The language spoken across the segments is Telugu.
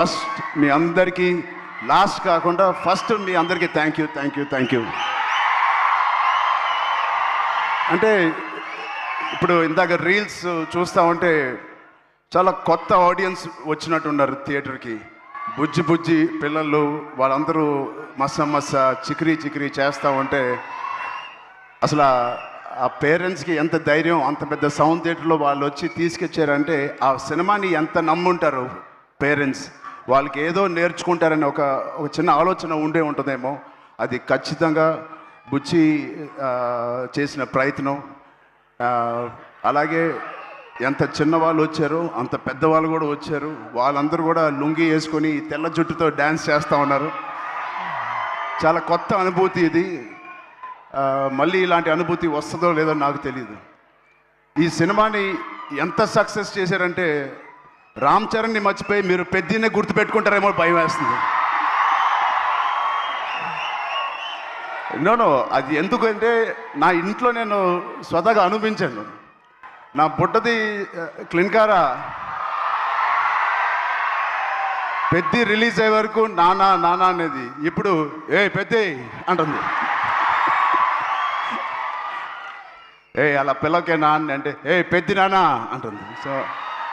ఫస్ట్ మీ అందరికీ, లాస్ట్ కాకుండా ఫస్ట్ మీ అందరికీ థ్యాంక్ యూ. అంటే ఇప్పుడు ఇందాక రీల్స్ చూస్తూ ఉంటే చాలా కొత్త ఆడియన్స్ వచ్చినట్టున్నారు థియేటర్కి. బుజ్జి పిల్లలు వాళ్ళందరూ మస్స చికిరి చేస్తూ ఉంటే అసలు ఆ పేరెంట్స్కి ఎంత ధైర్యం, అంత పెద్ద సౌండ్ థియేటర్లో వాళ్ళు వచ్చి తీసుకొచ్చారంటే ఆ సినిమాని ఎంత నమ్ముంటారు పేరెంట్స్. వాళ్ళకి ఏదో నేర్చుకుంటారని ఒక చిన్న ఆలోచన ఉంటుందేమో. అది ఖచ్చితంగా బుచ్చి చేసిన ప్రయత్నం. అలాగే ఎంత చిన్నవాళ్ళు వచ్చారో అంత పెద్దవాళ్ళు కూడా వచ్చారు. వాళ్ళందరూ కూడా లుంగి వేసుకొని తెల్ల జుట్టుతో డ్యాన్స్ చేస్తూ ఉన్నారు. చాలా కొత్త అనుభూతి ఇది. మళ్ళీ ఇలాంటి అనుభూతి వస్తుందో లేదో నాకు తెలియదు. ఈ సినిమాని ఎంత సక్సెస్ చేశారంటే రామ్ చరణ్ని మర్చిపోయి మీరు పెద్దనే గుర్తుపెట్టుకుంటారేమో భయం వేస్తుంది. నో అది ఎందుకంటే నా ఇంట్లో నేను స్వతహాగా అనిపించాను. నా బుట్టది క్లిన్కారా పెద్ది రిలీజ్ అయ్యే వరకు నానా అనేది ఇప్పుడు పెద్ది అంటుంది. అలా పిల్లకే నాన్న అంటే పెద్ది నానా అంటుంది.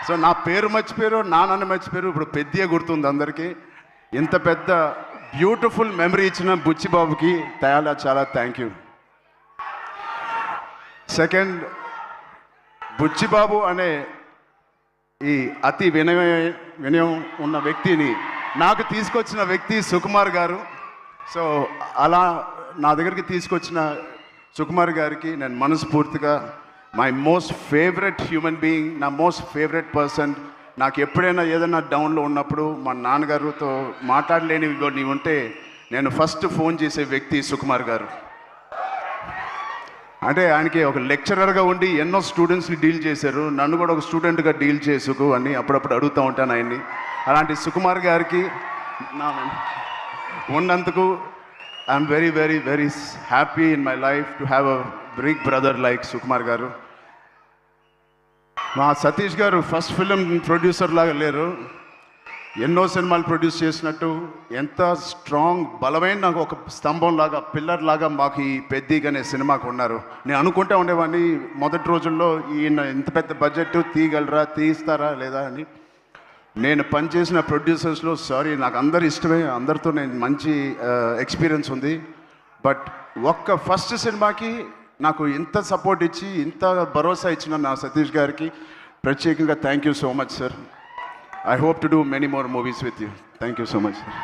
సో నా పేరు మర్చిపోయారు, నాన్నని మర్చిపోయారు, ఇప్పుడు పెద్దియే గుర్తుంది అందరికీ. ఇంత పెద్ద బ్యూటిఫుల్ మెమరీ ఇచ్చిన బుచ్చిబాబుకి చాలా థ్యాంక్ యూ. సెకండ్, బుచ్చిబాబు అనే ఈ అతి వినయం ఉన్న వ్యక్తిని నాకు తీసుకొచ్చిన వ్యక్తి సుకుమార్ గారు. సో అలా నా దగ్గరికి తీసుకొచ్చిన సుకుమార్ గారికి నేను మనస్ఫూర్తిగా, my most favourite human being, నా మోస్ట్ ఫేవరెట్ పర్సన్. నాకు ఎప్పుడైనా ఏదైనా డౌన్లో ఉన్నప్పుడు మా నాన్నగారితో మాట్లాడలేనివి ఉంటే నేను ఫస్ట్ ఫోన్ చేసే వ్యక్తి సుకుమార్ గారు. అంటే ఆయనకి ఒక లెక్చరర్గా ఉండి ఎన్నో స్టూడెంట్స్ని డీల్ చేశారు. నన్ను కూడా ఒక స్టూడెంట్గా డీల్ చేసుకు అని అప్పుడప్పుడు అడుగుతూ ఉంటాను ఆయన్ని. అలాంటి సుకుమార్ గారికి ఉన్నందుకు I'm very happy in my life to have a big brother like Sukumar garu. మా సతీష్ గారు ఫస్ట్ ఫిలిం ప్రొడ్యూసర్ లాగా లేరు. ఎన్నో సినిమాలు ప్రొడ్యూస్ చేసినట్టు ఎంత స్ట్రాంగ్ బలమైన నాకు ఒక స్తంభం లాగా, పిల్లర్ లాగా మాకు ఈ పెద్దిగా అనే సినిమాకు ఉన్నారు. నేను అనుకుంటా ఉండేవాడిని మొదటి రోజుల్లో ఈయన ఇంత పెద్ద బడ్జెట్ తీస్తారా లేదా అని. నేను పనిచేసిన ప్రొడ్యూసర్స్లో నాకు అందరు ఇష్టమే, అందరితో నేను మంచి ఎక్స్పీరియన్స్ ఉంది. బట్ ఒక్క ఫస్ట్ సినిమాకి నాకు ఇంత సపోర్ట్ ఇచ్చి ఇంత భరోసా ఇచ్చిన నా సతీష్ గారికి ప్రత్యేకంగా thank you so much sir. I hope to do many more movies with you. Thank you so much sir.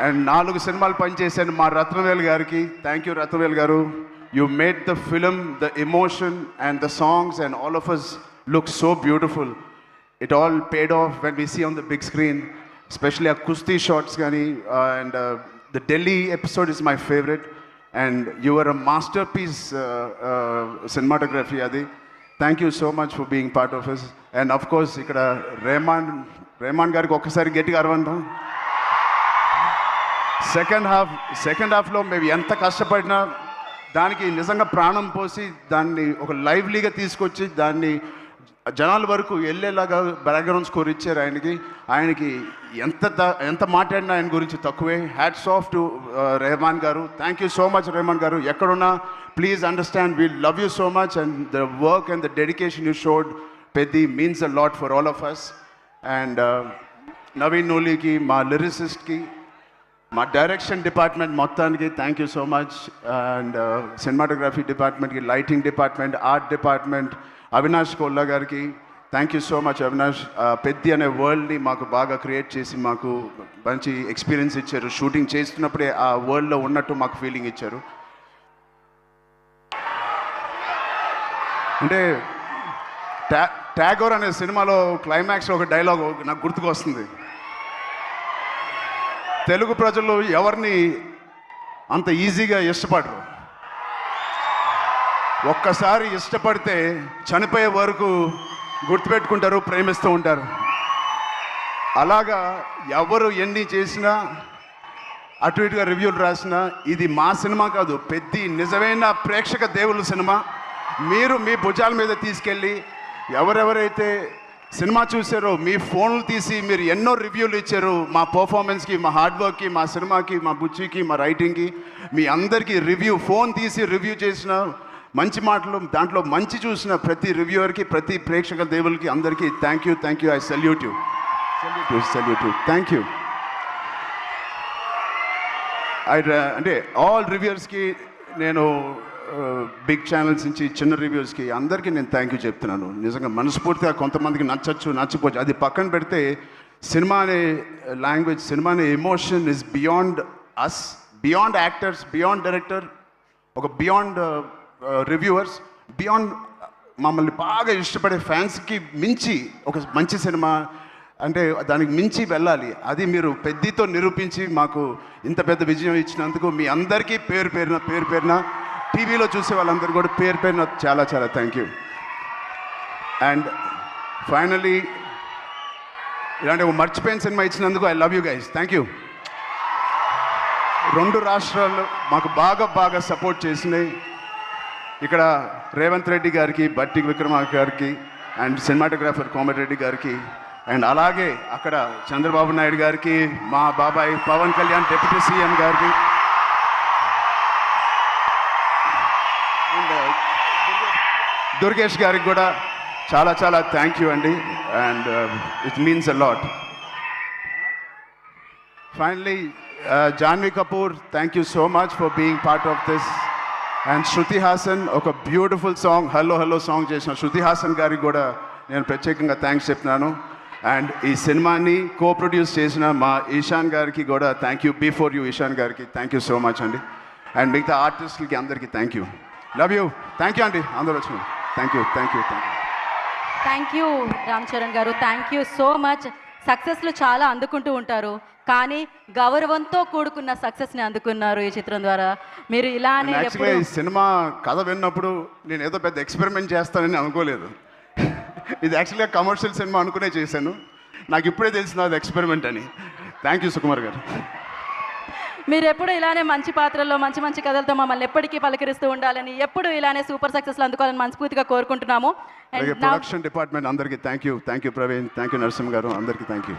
And 4 సినిమాలు పనిచేశాను మా రత్నవేల్ గారికి. Thank you Rathnavel garu. You made the film, the emotion and the songs and all of us look so beautiful. It all paid off when we see on the big screen, especially our Kusti shots gani, and the Delhi episode is my favorite, and you are a masterpiece cinematography adi. Thank you so much for being part of us. And of course ikkada Rehman gariki okkasari gettiga arvanda. second half lo maybe enta kashtapadina daniki nijanga pranam posi danni oka livelyగా తీసుకొచ్చి దాన్ని జనాల వరకు వెళ్ళేలాగా బ్యాక్గ్రౌండ్ స్కోర్ ఇచ్చారు ఆయనకి ఎంత మాట్లాడినా ఆయన గురించి తక్కువే. Hats off to Rahman garu. Thank you so much Rahman garu. ఎక్కడున్నా please understand we love you so much and the work and the dedication you showed Peddi means a lot for all of us. And Naveen నూలికి, మా లిరిసిస్ట్కి, మా డైరెక్షన్ డిపార్ట్మెంట్ మొత్తానికి thank you so much. And cinematography డిపార్ట్మెంట్కి, lighting department, art department, Avinash Kolla గారికి thank you so much. Avinash Peddi అనే వరల్డ్ని మాకు బాగా క్రియేట్ చేసి మాకు మంచి ఎక్స్పీరియన్స్ ఇచ్చారు. షూటింగ్ చేస్తున్నప్పుడే ఆ వరల్డ్లో ఉన్నట్టు మాకు ఫీలింగ్ ఇచ్చారు. అంటే ట్యాగోర్ అనే సినిమాలో క్లైమాక్స్లో ఒక డైలాగ్ నాకు గుర్తుకు వస్తుంది. తెలుగు ప్రజలు ఎవరిని అంత ఈజీగా ఇష్టపడరు. ఒక్కసారి ఇష్టపడితే చనిపోయే వరకు గుర్తుపెట్టుకుంటారు, ప్రేమిస్తూ ఉంటారు. అలాగా ఎవరు ఎన్ని చేసినా అటు ఇటుగా రివ్యూలు రాసినా ఇది మా సినిమా కాదు, పెద్ది నిజమైన ప్రేక్షక దేవుళ్ళ సినిమా. మీరు మీ భుజాల మీద తీసుకెళ్ళి ఎవరెవరైతే సినిమా చూశారో మీ ఫోన్లు తీసి మీరు ఎన్నో రివ్యూలు ఇచ్చారు మా పర్ఫార్మెన్స్కి, మా హార్డ్ వర్క్కి, మా సినిమాకి, మా బుచ్చికి, మా రైటింగ్కి. మీ అందరికీ ఫోన్ తీసి రివ్యూ చేసిన మంచి మాటలు, దాంట్లో మంచి చూసిన ప్రతి రివ్యూవర్కి, ప్రతి ప్రేక్షక దేవులకి అందరికీ thank you. I salute you. Thank you. అంటే ఆల్ రివ్యూవర్స్కి నేను బిగ్ ఛానల్స్ నుంచి చిన్న రివ్యూస్కి అందరికీ నేను థ్యాంక్ యూ చెప్తున్నాను. నిజంగా మనస్ఫూర్తిగా కొంతమందికి నచ్చకపోవచ్చు, అది పక్కన పెడితే సినిమా అనే లాంగ్వేజ్, సినిమా అనే emotion is beyond us, beyond actors, beyond director, ఒక బియాండ్ రివ్యూవర్స్, బియాండ్ మమ్మల్ని బాగా ఇష్టపడే ఫ్యాన్స్కి మించి ఒక మంచి సినిమా అంటే దానికి మించి వెళ్ళాలి. అది మీరు పెద్దతో నిరూపించి మాకు ఇంత పెద్ద విజయం ఇచ్చినందుకు మీ అందరికీ పేరు పేరున టీవీలో చూసే వాళ్ళందరూ కూడా పేరు చాలా థ్యాంక్ యూ. అండ్ ఫైనలీ ఇలాంటి ఒక మర్చిపోయిన సినిమా ఇచ్చినందుకు I love you guys. Thank you. 2 రాష్ట్రాలు మాకు బాగా సపోర్ట్ చేసినాయి. ఇక్కడ రేవంత్ రెడ్డి గారికి, బట్టి విక్రమార్క గారికి, అండ్ సినిమాటోగ్రాఫర్ కోమటిరెడ్డి గారికి, అండ్ అలాగే అక్కడ చంద్రబాబు నాయుడు గారికి, మా బాబాయ్ పవన్ కళ్యాణ్ డిప్యూటీ సీఎం గారికి, అండ్ దుర్గేష్ గారికి కూడా చాలా థ్యాంక్ యూ అండి. And it means a lot. Finally Janhvi Kapoor, thank you so much for being part of this. And Shruti Haasan, ఒక బ్యూటిఫుల్ సాంగ్ హలో సాంగ్ చేసిన శృతి హాసన్ గారికి కూడా నేను ప్రత్యేకంగా థ్యాంక్స్ చెప్తున్నాను. అండ్ ఈ సినిమాని ప్రొడ్యూస్ చేసిన మా ఈశాన్ గారికి కూడా thank you. Before you Ishan గారికి థ్యాంక్ యూ సో మచ్ అండి. అండ్ మిగతా ఆర్టిస్టులకి అందరికీ thank you. Love you. Thank you అండి అందరూ వచ్చిన. Thank you Ram Charan garu. Thank you so much. సక్సెస్లు చాలా అందుకుంటూ ఉంటారు, కానీ గౌరవంతో కూడుకున్న సక్సెస్ని అందుకున్నారు ఈ చిత్రం ద్వారా. మీరు ఇలానే ఈ సినిమా కథ విన్నప్పుడు నేను ఏదో పెద్ద ఎక్స్పెరిమెంట్ చేస్తానని అనుకోలేదు. ఇది యాక్చువల్గా కమర్షియల్ సినిమా అనుకునే చేశాను. నాకు ఇప్పుడే తెలిసిన అది ఎక్స్పెరిమెంట్ అని. థ్యాంక్ యూ సుకుమార్ గారు. మీరు ఎప్పుడు ఇలానే మంచి పాత్రల్లో మంచి కథలతో మమ్మల్ని ఎప్పటికీ పలకరిస్తూ ఉండాలని, ఎప్పుడు ఇలానే సూపర్ సక్సెస్లు అందుకోవాలని మనస్ఫూర్తిగా కోరుకుంటున్నాము. ప్రొడక్షన్ డిపార్ట్మెంట్ అందరికీ thank you Praveen, thank you Narasimha garu, అందరికీ thank you.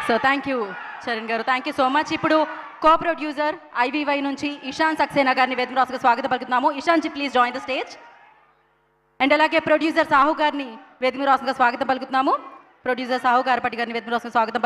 So thank you Charan garu, thank you so much. ఇప్పుడు ప్రొడ్యూసర్ IVY నుంచి ఇషాన్ సక్సేనా గారిని వేదిక రాసుగా స్వాగతం పలుకుతున్నాము. Ishan ji please join the stage. And అలాగే ప్రొడ్యూసర్ సాహు గారిని వేదిక రాసుగా స్వాగతం పలుకుతున్నాము. ప్రొడ్యూసర్ సాహు గారిపట్టి గారిని వేదిక రాసుగా స్వాగతం